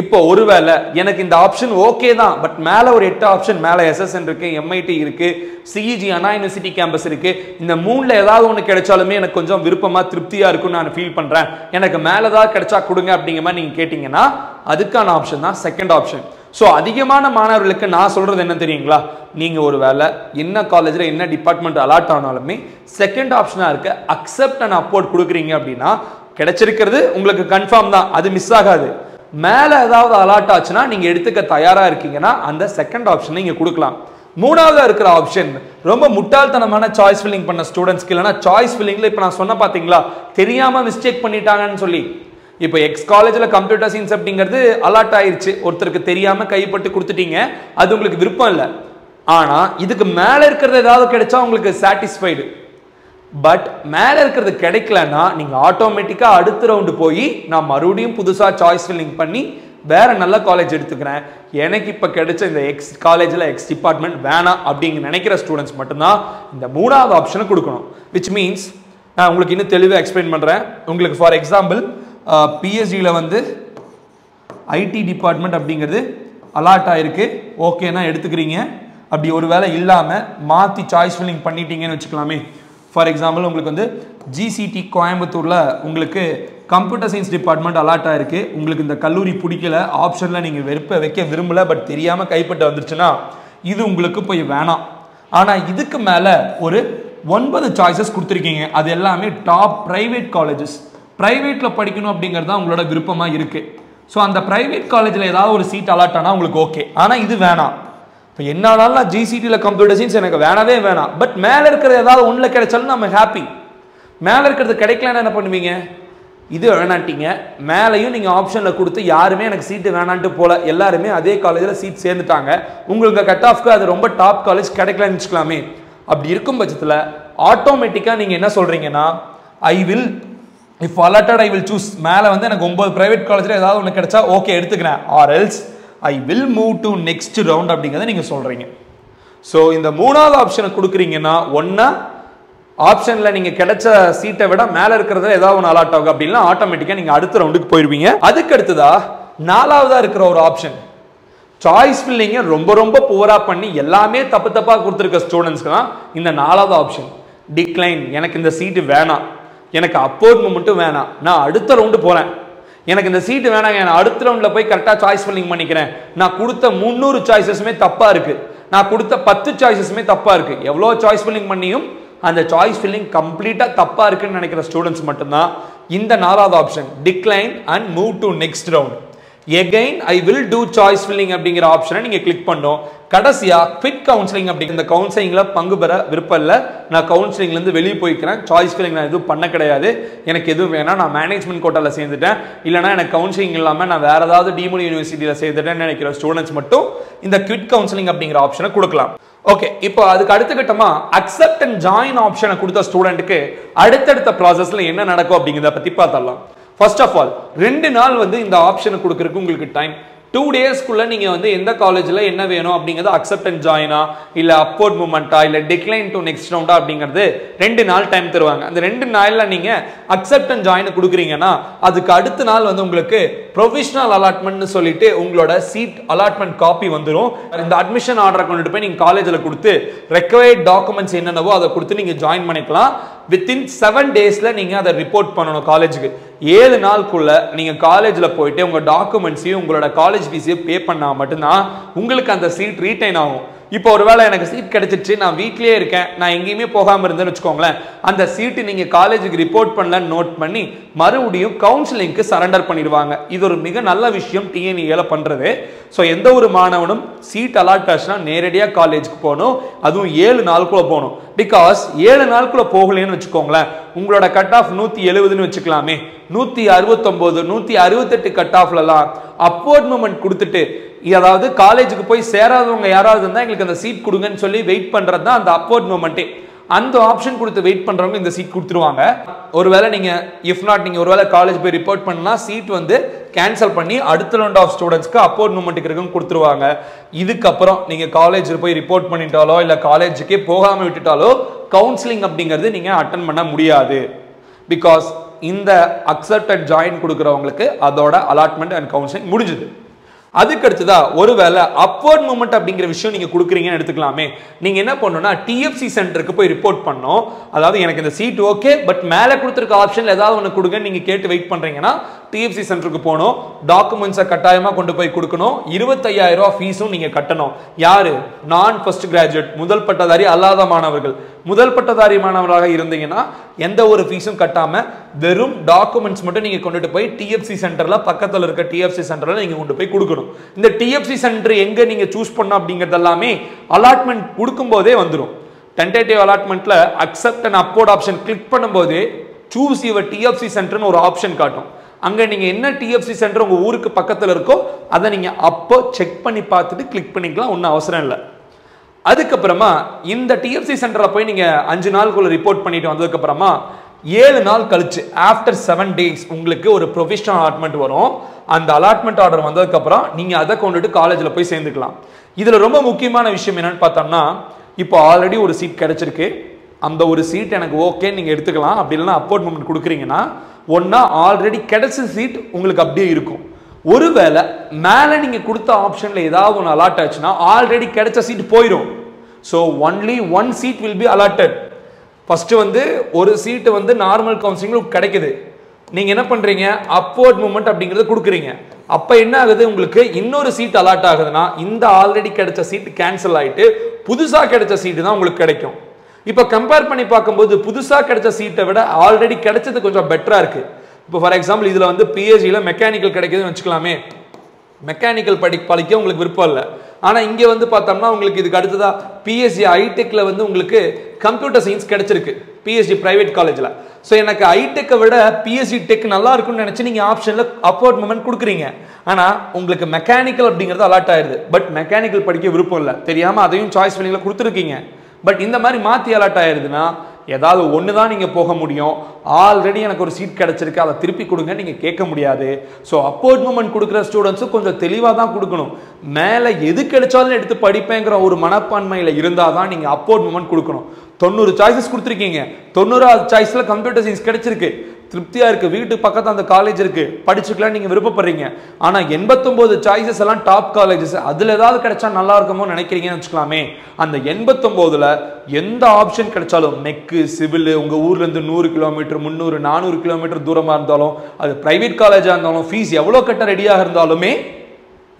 Speaker 1: இப்போ ஒருவேளை எனக்கு இந்த ஆப்ஷன் ஓகே தான், பட் மேல ஒரு 8 ஆப்ஷன், மேல எஸ்எஸ்என் இருக்கு, எம்ஐடி இருக்கு, சிஇஜி அண்ணா யூனிவர்சிட்டி கேம்பஸ் இருக்கு, இந்த 3ல ஏதாவது ஒன்று கிடைச்சாலுமே எனக்கு கொஞ்சம் விருப்பமா திருப்தியா இருக்கும்னு நான் ஃபீல் பண்றேன், எனக்கு மேல ஏதாவது கிடைச்சா கொடுங்க அப்படிங்கிற மாதிரி நீங்க கேட்டீங்கன்னா அதுக்கான ஆப்ஷன் தான் செகண்ட் ஆப்ஷன். ஸோ அதிகமான மாணவர்களுக்கு நான் சொல்றது என்ன தெரியுங்களா, நீங்க ஒரு வேலை என்ன காலேஜ்ல என்ன டிபார்ட்மெண்ட் அலாட் ஆனாலுமே செகண்ட் ஆப்ஷனா இருக்க அக்செப்ட் அண்ட் அப்வர்ட் கொடுக்குறீங்க அப்படின்னா கிடைச்சிருக்கிறது உங்களுக்கு கன்ஃபார்ம் தான், அது மிஸ் ஆகாது. மேல ஏதாவது அலாட் ஆச்சுன்னா நீங்க எடுத்துக்க தயாரா இருக்கீங்கன்னா அந்த செகண்ட் ஆப்ஷன் நீங்க கொடுக்கலாம். மூணாவதா இருக்கிற ஆப்ஷன் ரொம்ப முட்டாள்தனமான சாய்ஸ் ஃபில்லிங் பண்ண ஸ்டூடெண்ட்ஸ்க்கு, இல்லைன்னா சாய்ஸ் ஃபில்லிங்ல இப்ப நான் சொன்ன பாத்தீங்களா தெரியாம மிஸ்டேக் பண்ணிட்டாங்கன்னு சொல்லி. இப்போ எக்ஸ் காலேஜ்ல கம்ப்யூட்டர் சயின்ஸ் அப்படிங்கிறது அலாட் ஆயிருச்சு, ஒருத்தருக்கு தெரியாம கைப்பட்டு கொடுத்துட்டீங்க, அது உங்களுக்கு விருப்பம் இல்லை. ஆனா இதுக்கு மேல இருக்கிறது ஏதாவது கிடைச்சா உங்களுக்கு சாட்டிஸ்ஃபைடு. பட் மேல இருக்கிறது கிடைக்கலன்னா நீங்க ஆட்டோமேட்டிக்கா அடுத்த ரவுண்டு போய் நான் மறுபடியும் புதுசா சாய்ஸ் ஃபில்லிங் பண்ணி வேற நல்ல காலேஜ் எடுத்துக்கிறேன், எனக்கு இப்ப கிடைச்ச இந்த எக்ஸ் காலேஜ்ல எக்ஸ் டிபார்ட்மெண்ட் வேணாம் அப்படிங்க நினைக்கிற ஸ்டூடெண்ட்ஸ் மட்டும்தான் இந்த மூணாவது ஆப்ஷனை கொடுக்கணும். விச் மீன்ஸ் நான் உங்களுக்கு இன்னும் தெளிவாக எக்ஸ்பிளைன் பண்ணுறேன். உங்களுக்கு ஃபார் எக்ஸாம்பிள் பிஎஸ்சியில் வந்து ஐடி டிபார்ட்மெண்ட் அப்படிங்கிறது அலாட் ஆகிருக்கு, ஓகேனா எடுத்துக்கிறீங்க. அப்படி ஒரு வேளை இல்லாமல் மாற்றி சாய்ஸ் ஃபில்லிங் பண்ணிட்டீங்கன்னு வச்சுக்கலாமே. ஃபார் எக்ஸாம்பிள் உங்களுக்கு வந்து ஜிசிடி கோயம்புத்தூரில் உங்களுக்கு கம்ப்யூட்டர் சயின்ஸ் டிபார்ட்மெண்ட் அலாட் ஆகிருக்கு. உங்களுக்கு இந்த கல்லூரி பிடிக்கல, ஆப்ஷனில் நீங்கள் வைக்க விரும்பலை, பட் தெரியாமல் கைப்பட்டு வந்துருச்சுன்னா இது உங்களுக்கு போய் வேணாம். ஆனால் இதுக்கு மேலே ஒரு 9 சாய்ஸஸ் கொடுத்துருக்கீங்க. அது எல்லாமே டாப் ப்ரைவேட் காலேஜஸ். ப்ரைவேட்டில் படிக்கணும் அப்படிங்கிறது தான் உங்களோட விருப்பமாக இருக்குது. ஸோ அந்த ப்ரைவேட் காலேஜில் ஏதாவது ஒரு சீட் அலாட் ஆனால் உங்களுக்கு ஓகே. ஆனால் இது வேணாம். இப்போ என்னாலும் நான் ஜிசிடியில் கம்ப்யூட்டர் சயின்ஸ் எனக்கு வேணவே வேணாம், பட் மேலே இருக்கிறது ஏதாவது ஒன்றில் கிடைச்சாலும் நம்ம ஹாப்பி. மேலே இருக்கிறது கிடைக்கலன்னு என்ன பண்ணுவீங்க? இது வேணாட்டிங்க. மேலேயும் நீங்கள் ஆப்ஷனில் கொடுத்து யாருமே எனக்கு சீட்டு வேணான்ட்டு போல, எல்லாருமே அதே காலேஜில் சீட் சேர்ந்துட்டாங்க. உங்களுக்கு கட் ஆஃப்க்கு அது ரொம்ப டாப் காலேஜ் கிடைக்கலன்னு வச்சுக்கலாமே. அப்படி இருக்கும் பட்சத்தில் ஆட்டோமேட்டிக்காக நீங்கள் என்ன சொல்கிறீங்கன்னா, I will if allotted I will choose. மேலே வந்து எனக்கு 9 ப்ரைவேட் காலேஜில் ஏதாவது ஒன்று கிடைச்சா ஓகே எடுத்துக்கிறேன், or else I will move to next round அப்படிங்கிறத நீங்கள் சொல்கிறீங்க. ஸோ இந்த 3வது ஆப்ஷனை கொடுக்குறீங்கன்னா, ஒன்றா ஆப்ஷனில் நீங்கள் கிடைச்ச சீட்டை விட மேலே இருக்கிறதுல ஏதாவது ஒன்று அலாட் ஆகும். அப்படின்னா ஆட்டோமேட்டிக்காக நீங்கள் அடுத்த ரவுண்டுக்கு போயிடுவீங்க. அதுக்கு அடுத்ததா 4வதாக இருக்கிற ஒரு ஆப்ஷன் சாய்ஸ் ஃபில்லிங்கை ரொம்ப ரொம்ப புவராக பண்ணி எல்லாமே தப்பாக கொடுத்துருக்க ஸ்டூடெண்ட்ஸ்க்கு தான் இந்த 4வது ஆப்ஷன். டிக்ளைன், எனக்கு இந்த சீட்டு வேணாம், எனக்கு அப்போர்ட் மூமெண்ட்டும் வேணாம், நான் அடுத்த ரவுண்டு போகிறேன், எனக்கு இந்த சீட்டு வேணாங்க, நான் அடுத்த ரவுண்டில் போய் கரெக்டாக சாய்ஸ் ஃபில்லிங் பண்ணிக்கிறேன், நான் கொடுத்த 300 சாய்ஸஸுமே தப்பாக இருக்குது, நான் கொடுத்த 10 சாய்ஸஸுமே தப்பாக இருக்குது, எவ்வளோ சாய்ஸ் ஃபில்லிங் பண்ணியும் அந்த சாய்ஸ் ஃபில்லிங் கம்ப்ளீட்டாக தப்பாக இருக்குன்னு நினைக்கிற ஸ்டூடெண்ட்ஸ் மட்டும்தான் இந்த 4வது option decline and move to next round. Again I will do choice filling அப்படிங்கிற ஆப்ஷனை நீங்கள் கிளிக் பண்ணோம். கடைசியாக குவிக் கவுன்சிலிங் அப்படிங்கிற இந்த கவுன்சிலிங்கில் பங்கு பெற விருப்பம் இல்லை, நான் கவுன்சிலிங்லேருந்து வெளியே போய்க்கிறேன், சாய்ஸ் ஃபில்லிங் நான் எதுவும் பண்ண கிடையாது, எனக்கு எதுவும் வேணாம், நான் மேனேஜ்மெண்ட் கோட்டாவில் சேர்ந்துட்டேன், இல்லைனா எனக்கு கவுன்சிலிங் இல்லாமல் நான் வேறு ஏதாவது டீம்டு யூனிவர்சிட்டியில் சேர்ந்துட்டேன்னு நினைக்கிற ஸ்டூடெண்ட்ஸ் மட்டும் இந்த குவிக் கவுன்சிலிங் அப்படிங்கிற ஆப்ஷனை கொடுக்கலாம். ஓகே, இப்போ அதுக்கு அடுத்த கட்டமாக அக்செப்ட் அண்ட் ஜாயின் ஆப்ஷனை கொடுத்த ஸ்டூடெண்ட்டுக்கு அடுத்தடுத்த ப்ராசஸில் என்ன நடக்கும் அப்படிங்கிறத பற்றி பார்த்தரலாம். ஃபர்ஸ்ட் ஆஃப் ஆல் 2 நாள் வந்து இந்த ஆப்ஷனை கொடுக்கறதுக்கு உங்களுக்கு டைம். 2 டேஸ்க்குள்ள நீங்க வந்து எந்த காலேஜில் என்ன வேணும் அப்படிங்கிறது அக்செப்ட் அண்ட் ஜாயினா இல்லை அப்போர்ட் மூமெண்ட்டா இல்லை டிக்ளைன் டு நெக்ஸ்ட் ரவுண்டா அப்படிங்கிறது 2 நாள் டைம் தருவாங்க. அந்த 2 நாளில் நீங்க அக்செப்ட் அண்ட் ஜாயின் கொடுக்குறீங்கன்னா அதுக்கு அடுத்த நாள் வந்து உங்களுக்கு ப்ரொவிஷனல் அலாட்மெண்ட்னு சொல்லிட்டு உங்களோட சீட் அலாட்மெண்ட் காப்பி வந்துடும். இந்த அட்மிஷன் ஆர்டரை கொண்டுட்டு போய் நீங்க காலேஜில் கொடுத்து ரெக்வயர்ட் டாக்குமெண்ட்ஸ் என்னென்னவோ அதை கொடுத்து நீங்க ஜாயின் பண்ணிக்கலாம். வித்தின் 7 டேஸ்ல நீங்க அதை ரிப்போர்ட் பண்ணணும் காலேஜுக்கு. 7 நாளுக்குள்ள நீங்க காலேஜில் போயிட்டு உங்க டாக்குமெண்ட்ஸையும் உங்களோட காலேஜ் ஃபீஸையும் பே பண்ணா மட்டும்தான் உங்களுக்கு அந்த சீட் ரீட்டைன் ஆகும். இப்போ ஒருவேளை எனக்கு சீட் கிடைச்சிச்சு, நான் வீட்லயே இருக்கேன், நான் எங்கேயுமே போகாமல் இருந்தேன்னு வச்சுக்கோங்களேன், அந்த சீட்டு நீங்க காலேஜுக்கு ரிப்போர்ட் பண்ணலன்னு நோட் பண்ணி மறுபடியும் கவுன்சிலிங்க்கு சரண்டர் பண்ணிடுவாங்க. இது ஒரு மிக நல்ல விஷயம் டிஎன்இஏல பண்றது. ஸோ எந்த ஒரு மாணவனும் சீட் அலாட் ஆச்சுன்னா நேரடியாக காலேஜுக்கு போகணும், அதுவும் 7 நாளுக்குள்ள போகணும். பிகாஸ் 7 நாளுக்குள்ள போகலன்னு வச்சுக்கோங்களேன், உங்களோட கட் ஆஃப் 170ன்னு வச்சுக்கலாமே, 169 168 கட் ஆஃப்லாம் அப்போர்ட் மூமெண்ட் கொடுத்துட்டு, அதாவது காலேஜுக்கு போய் சேராதவங்க யாராவது இருந்தால் எங்களுக்கு அந்த சீட் கொடுங்கன்னு சொல்லி வெயிட் பண்ணுறது தான் அந்த அப்போர்ட் மூமெண்ட்டே. அந்த ஆப்ஷன் கொடுத்து வெயிட் பண்ணுறவங்க இந்த சீட் கொடுத்துருவாங்க. ஒருவேளை நீங்கள் இஃப் நாட் நீங்கள் ஒருவேளை காலேஜ் போய் ரிப்போர்ட் பண்ணால் சீட் வந்து கேன்சல் பண்ணி அடுத்த ரவுண்ட் ஆஃப் ஸ்டூடெண்ட்ஸ்க்கு அப்போர்ட் மூமெண்ட்டுக்கு இருக்குன்னு கொடுத்துருவாங்க. இதுக்கப்புறம் நீங்கள் காலேஜில் போய் ரிப்போர்ட் பண்ணிட்டாலோ இல்லை காலேஜுக்கே போகாமல் விட்டுட்டாலோ கவுன்சிலிங் அப்படிங்கிறது நீங்கள் அட்டன் பண்ண முடியாது. பிகாஸ் இந்த அக்செப்ட் அண்ட் ஜாயின் கொடுக்குறவங்களுக்கு அதோட அலாட்மெண்ட் அண்ட் கவுன்சிலிங் முடிஞ்சுது. அதுக்கு அடுத்ததா ஒருவேளை அப்போர்ட் மூமெண்ட் அப்படிங்கிற விஷயம் நீங்க கொடுக்குறீங்கன்னு எடுத்துக்கலாமே, நீங்க என்ன பண்ணணும்னா டிஎஃப்சி சென்டருக்கு போய் ரிப்போர்ட் பண்ணணும். அதாவது எனக்கு இந்த சீட் ஓகே, பட் மேலே கொடுத்துருக்க ஆப்ஷன்ல ஏதாவது ஒன்று கொடுங்க நீங்க கேட்டு வெயிட் பண்றீங்கன்னா டிஎஃப்சி சென்டருக்கு போகணும், டாக்குமெண்ட்ஸை கட்டாயமா கொண்டு போய் கொடுக்கணும், 25,000 ரூபாய் ஃபீஸும் நீங்க கட்டணும். யாரு? நான் ஃபர்ஸ்ட் கிராஜுவேட், முதல் பட்டதாரி அல்லாத மாணவர்கள். முதல் பட்டதாரி மாணவராக இருந்தீங்கன்னா எந்த ஒரு ஃபீஸும் கட்டாம வெறும் டாக்குமெண்ட்ஸ் மட்டும் நீங்க கொண்டுட்டு போய் டிஎஃப்சி சென்டர்ல பக்கத்தில் இருக்க டிஎஃப்சி சென்டர்ல நீங்க கொண்டு போய் கொடுக்கணும். இந்த டிஎஃப்சி சென்டர் எங்க நீங்க சூஸ் பண்ணணும் அப்படிங்கிறது எல்லாமே அலாட்மெண்ட் கொடுக்கும் போதே வந்துடும். டென்டேட்டிவ் அலாட்மெண்ட்ல accept and upward option click பண்ணும்போது சூஸ் யுவர் டிஎஃப்சி சென்டர்னு ஒரு ஆப்ஷன் காட்டும். அங்க நீங்க என்ன டிஎஃப்சி சென்டர் உங்க ஊருக்கு பக்கத்தில் இருக்கோ அதை நீங்க அப்போ செக் பண்ணி பார்த்துட்டு கிளிக் பண்ணிக்கலாம், ஒன்றும் அவசரம் இல்லை. அதுக்கப்புறமா இந்த டிஎஃப்சி சென்டரில் போய் நீங்க 5 நாளுக்குள்ள ரிப்போர்ட் பண்ணிட்டு வந்ததுக்கு அப்புறமா 7 நாள் கழிச்சு ஆஃப்டர் 7 டேஸ் உங்களுக்கு ஒரு ப்ரொவிஷனல் அலாட்மெண்ட் வரும். அந்த அலாட்மெண்ட் ஆர்டர் வந்ததுக்கு அப்புறம் நீங்க அதை கொண்டுட்டு காலேஜில் போய் சேர்ந்துக்கலாம். இதுல ரொம்ப முக்கியமான விஷயம் என்னன்னு பார்த்தோம்னா, இப்போ ஆல்ரெடி ஒரு சீட் கிடைச்சிருக்கு, அந்த ஒரு சீட் எனக்கு ஓகே நீங்கள் எடுத்துக்கலாம். அப்படி இல்லைன்னா அப்போர்ட் மூமெண்ட் கொடுக்குறீங்கன்னா ஒன்றா ஆல்ரெடி கிடைச்ச சீட் உங்களுக்கு அப்படியே இருக்கும். ஒருவேளை மேலே நீங்கள் கொடுத்த ஆப்ஷனில் ஏதாவது ஒன்று அலாட் ஆச்சுன்னா ஆல்ரெடி கிடைச்ச சீட் போயிடும். So only one seat will be allotted. First வந்து ஒரு சீட்டு வந்து நார்மல் கவுன்சிலிங் கிடைக்குது. நீங்கள் என்ன பண்ணுறீங்க, அப்போர்ட் மூமெண்ட் அப்படிங்கிறத கொடுக்குறீங்க. அப்போ என்ன ஆகுது, உங்களுக்கு இன்னொரு சீட் அலாட் ஆகுதுன்னா இந்த ஆல்ரெடி கிடைச்ச சீட் கேன்சல் ஆகிட்டு புதுசாக கிடைச்ச சீட்டு தான் உங்களுக்கு கிடைக்கும். இப்போ கம்பேர் பண்ணி பார்க்கும்போது புதுசாக கிடைச்ச சீட்டை விட ஆல்ரெடி கிடைச்சது கொஞ்சம் பெட்டராக இருக்குது. இப்போ ஃபார் எக்ஸாம்பிள் இதில் வந்து பிஹெச்டியில் மெக்கானிக்கல் கிடைக்குதுன்னு வச்சுக்கலாமே. மெக்கானிக்கல் படிக்க உங்களுக்கு விருப்பம் இல்லை. ஆனால் இங்கே வந்து பார்த்தோம்னா உங்களுக்கு இதுக்கு அடுத்ததாக பிஎஸ்சி ஐடெக்கில் வந்து உங்களுக்கு கம்ப்யூட்டர் சயின்ஸ் கிடைச்சிருக்கு பிஎஸ்சி பிரைவேட் காலேஜில். ஸோ எனக்கு ஐடெக்கை விட பிஎஸ்சி டெக் நல்லா இருக்குன்னு நினச்சி நீங்கள் ஆப்ஷனில் அப்போர்ட் மூமெண்ட் கொடுக்குறீங்க. ஆனால் உங்களுக்கு மெக்கானிக்கல் அப்படிங்கிறது அலாட் ஆயிடுது. பட் மெக்கானிக்கல் படிக்க விருப்பம் இல்லை, தெரியாமல் அதையும் சாய்ஸ் ஃபில்லிங்கில் கொடுத்துருக்கீங்க. பட் இந்த மாதிரி மாற்றி அலாட் ஆயிடுதுன்னா ஏதாவது ஒன்று தான் நீங்கள் போக முடியும். ஆல்ரெடி எனக்கு ஒரு சீட் கிடச்சிருக்கு, அதை திருப்பி கொடுங்க நீங்கள் கேட்க முடியாது. ஸோ அப்போர்ட் மூமெண்ட் கொடுக்குற ஸ்டூடெண்ட்ஸும் கொஞ்சம் தெளிவாக தான் கொடுக்கணும். மேலே எது கிடைச்சாலும் எடுத்து படிப்பேங்கிற ஒரு மனப்பான்மையில் இருந்தால் தான் நீங்கள் அப்போர்ட் மூமெண்ட் கொடுக்கணும். 90 சாய்ஸஸ் கொடுத்துருக்கீங்க, 90வது சாய்ஸில் கம்ப்யூட்டர் சயின்ஸ் கிடைச்சிருக்கு, திருப்தியாக இருக்குது, வீட்டுக்கு பக்கத்தில் அந்த காலேஜ் இருக்குது, படிச்சுக்கலாம் நீங்கள் விருப்பப்படுறீங்க. ஆனால் 89 சாய்ஸஸ் எல்லாம் டாப் காலேஜஸ், அதில் ஏதாவது கிடைச்சா நல்லா இருக்குமோ நினைக்கிறீங்கன்னு வச்சுக்கலாமே. அந்த 89ல் எந்த ஆப்ஷன் கிடைச்சாலும் மெக்கு சிவில் உங்கள் ஊர்லேருந்து 100 கிலோமீட்டர் 300 400 கிலோமீட்டர் தூரமாக இருந்தாலும் அது ப்ரைவேட் காலேஜாக இருந்தாலும் ஃபீஸ் எவ்வளோ கட்ட ரெடியாக இருந்தாலுமே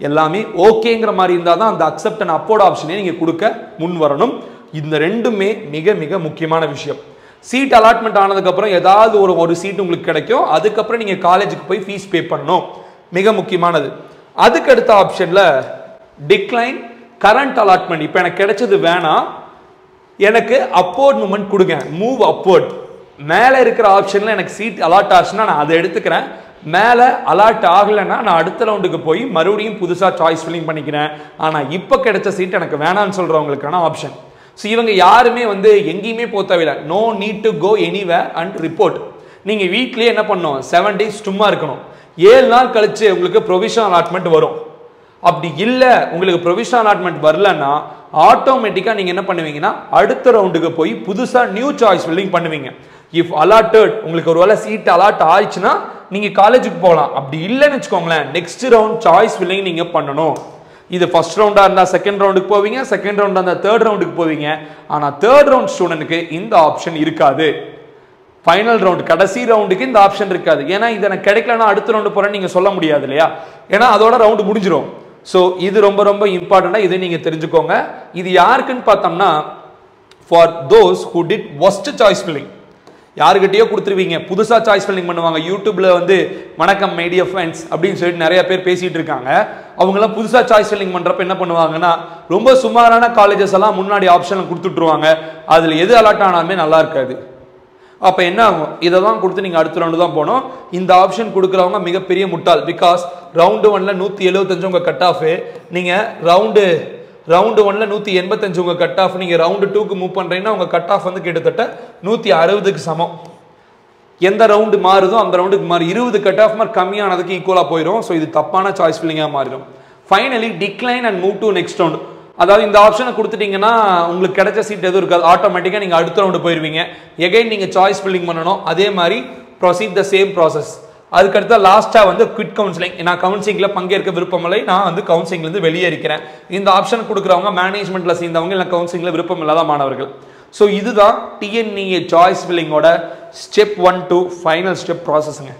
Speaker 1: எல்லாமே ஓகேங்கிற மாதிரி இருந்தால் தான் அந்த அக்செப்ட் அண்ட் அப்போர்ட் ஆப்ஷனே நீங்கள் கொடுக்க முன் வரணும். இந்த ரெண்டுமே மிக மிக முக்கியமான விஷயம். சீட் அலாட்மெண்ட் ஆனதுக்கப்புறம் ஏதாவது ஒரு சீட் உங்களுக்கு கிடைக்கும். அதுக்கப்புறம் நீங்கள் காலேஜுக்கு போய் ஃபீஸ் பே பண்ணணும், மிக முக்கியமானது. அதுக்கு அடுத்த ஆப்ஷனில் டிக்ளைன் கரண்ட் அலாட்மெண்ட். இப்போ எனக்கு கிடைச்சது வேணாம், எனக்கு அப்போர்ட் மூமெண்ட் கொடுங்க, மூவ் அப்போர்ட். மேலே இருக்கிற ஆப்ஷனில் எனக்கு சீட் அலாட் ஆச்சுன்னா நான் அதை எடுத்துக்கிறேன். மேலே அலாட் ஆகலைன்னா நான் அடுத்த ரவுண்டுக்கு போய் மறுபடியும் புதுசாக சாய்ஸ் ஃபில்லிங் பண்ணிக்கிறேன். ஆனால் இப்போ கிடைச்ச சீட் எனக்கு வேணான்னு சொல்கிறவங்களுக்கான ஆப்ஷன். ஸோ இவங்க யாருமே வந்து எங்கேயுமே போக தேவையில்லை. No need to go anywhere and report. நீங்கள் வீட்லேயே என்ன பண்ணணும், 7 days சும்மா இருக்கணும். 7 நாள் கழிச்சு உங்களுக்கு ப்ரொவிஷனல் அலாட்மெண்ட் வரும். அப்படி இல்லை உங்களுக்கு ப்ரொவிஷனல் அலாட்மெண்ட் வரலன்னா ஆட்டோமேட்டிக்காக நீங்கள் என்ன பண்ணுவீங்கன்னா அடுத்த ரவுண்டுக்கு போய் புதுசாக நியூ சாய்ஸ் ஃபில்லிங் பண்ணுவீங்க. இஃப் அலாட்டட் உங்களுக்கு ஒரு வேளை சீட் அலாட் ஆயிடுச்சுன்னா நீங்கள் காலேஜுக்கு போகலாம். அப்படி இல்லைன்னு வச்சுக்கோங்களேன், நெக்ஸ்ட் ரவுண்ட் சாய்ஸ் ஃபில்லிங் நீங்கள் பண்ணணும். இது ஃபர்ஸ்ட் ரவுண்டாக இருந்தால் செகண்ட் ரவுண்டுக்கு போவீங்க, செகண்ட் ரவுண்டாக இருந்தால் தேர்ட் ரவுண்டுக்கு போவீங்க. ஆனால் தேர்ட் ரவுண்ட் ஸ்டூடெண்ட்டுக்கு இந்த ஆப்ஷன் இருக்காது. ஃபைனல் ரவுண்டு கடைசி ரவுண்டுக்கு இந்த ஆப்ஷன் இருக்காது. ஏன்னா இது எனக்கு கிடைக்கலன்னா அடுத்த ரவுண்டு போகிறேன்னு நீங்கள் சொல்ல முடியாது இல்லையா, ஏன்னா அதோட ரவுண்டு முடிஞ்சிடும். ஸோ இது ரொம்ப ரொம்ப இம்பார்ட்டண்ட்டாக இதை நீங்கள் தெரிஞ்சுக்கோங்க. இது யாருக்குன்னு பார்த்தோம்னா ஃபார் தோஸ் ஹூ டிட் ஒஸ்ட் சாய்ஸ் ஃபில்லிங். யாருக்கிட்டையோ கொடுத்துருவீங்க, புதுசாக சாய்ஸ் ஃபில்லிங் பண்ணுவாங்க. யூடியூப்ல வந்து வணக்கம் மீடியா ஃப்ரெண்ட்ஸ் அப்படின்னு சொல்லிட்டு நிறைய பேர் பேசிட்டு இருக்காங்க. அவங்களாம் புதுசாக சாய்ஸ் ஃபில்லிங் பண்ணுறப்ப என்ன பண்ணுவாங்கன்னா ரொம்ப சுமாரான காலேஜஸ் எல்லாம் முன்னாடி ஆப்ஷனில் கொடுத்துட்ருவாங்க. அதில் எது அலாட் ஆனாலுமே நல்லா இருக்காது. அப்போ என்ன ஆகும், இதை தான் கொடுத்து நீங்கள் அடுத்த ரவுண்டு தான் போகணும். இந்த ஆப்ஷன் கொடுக்குறவங்க மிகப்பெரிய முட்டாள். பிகாஸ் ரவுண்டு 1ல் 175 உங்கள் கட் ஆஃபு, நீங்கள் ரவுண்டு 1ல் 185 உங்கள் கட் ஆஃப், நீங்கள் ரவுண்டு 2க்கு மூவ் பண்ணுறீங்கன்னா உங்கள் கட் ஆஃப் வந்து கிட்டத்தட்ட 160க்கு சமம். எந்த ரவுண்டு மாறுதோ அந்த ரவுண்டுக்கு மாறி 20 கட் ஆஃப் மார்க் கம்மியானதுக்கு ஈக்குவலாக போயிடும். ஸோ இது தப்பான சாய்ஸ் ஃபில்லிங்காக மாறிடும். Finally decline and move to next round. அதாவது இந்த ஆப்ஷனை கொடுத்துட்டீங்கன்னா உங்களுக்கு கிடைச்ச சீட் எதுவும் இருக்காது, ஆட்டோமேட்டிக்காக நீங்கள் அடுத்த ரவுண்டு போயிடுவீங்க. எகைன் நீங்கள் சாய்ஸ் ஃபில்லிங் பண்ணணும். அதே மாதிரி ப்ரொசீட் த சேம் ப்ராசஸ். அதுக்கடுத்து லாஸ்ட்டாக வந்து குவிட் கவுன்சிலிங். நான் கவுன்சிலிங்கில் பங்கேற்க விருப்பமில்லை, நான் வந்து கவுன்சிலிங்லேருந்து வெளியே இருக்கிறேன். இந்த ஆப்ஷன் கொடுக்குறவங்க மேனேஜ்மெண்ட்டில் சேர்ந்தவங்க, இல்லை கவுன்சிலிங்கில் விருப்பம் இல்லாத மாணவர்கள். ஸோ இதுதான் டிஎன்இஏ சாய்ஸ் ஃபில்லிங்கோட ஸ்டெப் 1 to ஃபைனல் ஸ்டெப் ப்ராசஸ்ங்க.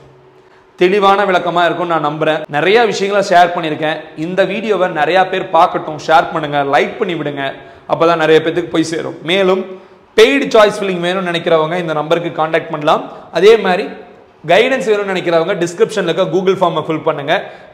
Speaker 1: தெளிவான விளக்கமாக இருக்கும்னு நான் நம்புகிறேன். நிறைய விஷயங்களை ஷேர் பண்ணியிருக்கேன். இந்த வீடியோவை நிறையா பேர் பார்க்கட்டும், ஷேர் பண்ணுங்கள், லைக் பண்ணி விடுங்க. அப்போ தான் நிறைய பேருக்கு போய் சேரும். மேலும் பெய்டு சாய்ஸ் ஃபில்லிங் வேணும்னு நினைக்கிறவங்க இந்த நம்பருக்கு கான்டாக்ட் பண்ணலாம். அதே மாதிரி கைடன்ஸ் வேணும்னு நினைக்கிறவங்க டிஸ்கிரிப்ஷனில் இருக்க கூகுள் ஃபார்மை ஃபில் பண்ணுங்க.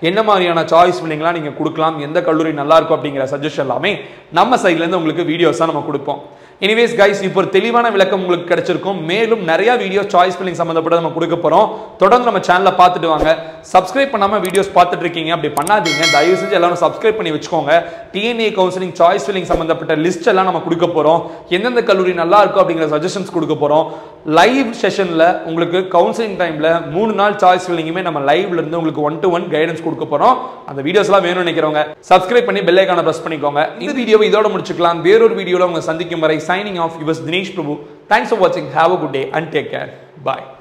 Speaker 1: என்ன மாதிரியான சாய்ஸ் ஃபில்லிங்லாம் நீங்கள் கொடுக்கலாம், எந்த கல்லூரி நல்லா இருக்கும் அப்படிங்கிற சஜஷன் எல்லாமே நம்ம சைட்லேருந்து உங்களுக்கு வீடியோஸாக நம்ம கொடுப்போம். எனிவேஸ் கைஸ், இப்போ ஒரு தெளிவான விளக்கம் உங்களுக்கு கிடைச்சிருக்கும். மேலும் நிறைய வீடியோ சாய்ஸ் ஃபில்லிங் சம்மந்தப்பட்ட நம்ம கொடுக்க போகிறோம். தொடர்ந்து நம்ம சேனலை பார்த்துட்டு வாங்க. சப்ஸ்கிரைப் பண்ணாமல் வீடியோஸ் பார்த்துட்டு இருக்கீங்க, அப்படி பண்ணாதீங்க. தயவு செஞ்சு எல்லாரும் சப்ஸ்கிரைப் பண்ணி வச்சுக்கோங்க. டிஎன்ஏ கவுன்சிலிங் சாய்ஸ் ஃபில்லிங் சம்மந்தப்பட்ட லிஸ்ட் எல்லாம் நம்ம கொடுக்க போகிறோம். எந்தெந்த கல்லூரி நல்லா இருக்கும் அப்படிங்கிற சஜஷன்ஸ் கொடுக்க போகிறோம். லைவ் செஷனில் உங்களுக்கு கவுன்சிலிங் டைமில் 3 நாள் சாய்ஸ் ஃபில்லிங்குமே நம்ம லைவ்ல இருந்து உங்களுக்கு 1-to-1 கைடன்ஸ் கொடுக்க போகிறோம். அந்த வீடியோஸ்லாம் வேணும்னு நினைக்கிறவங்க சப்ஸ்கிரைப் பண்ணி பெல் ஐகானை பிரஸ் பண்ணிக்கோங்க. இந்த வீடியோவை இதோட முடிச்சுக்கலாம். வேறொரு வீடியோவில் உங்களை சந்திக்கும் வரை signing off, yours Dinesh Prabhu. Thanks for வாட்சிங். Have a good day and take care. Bye.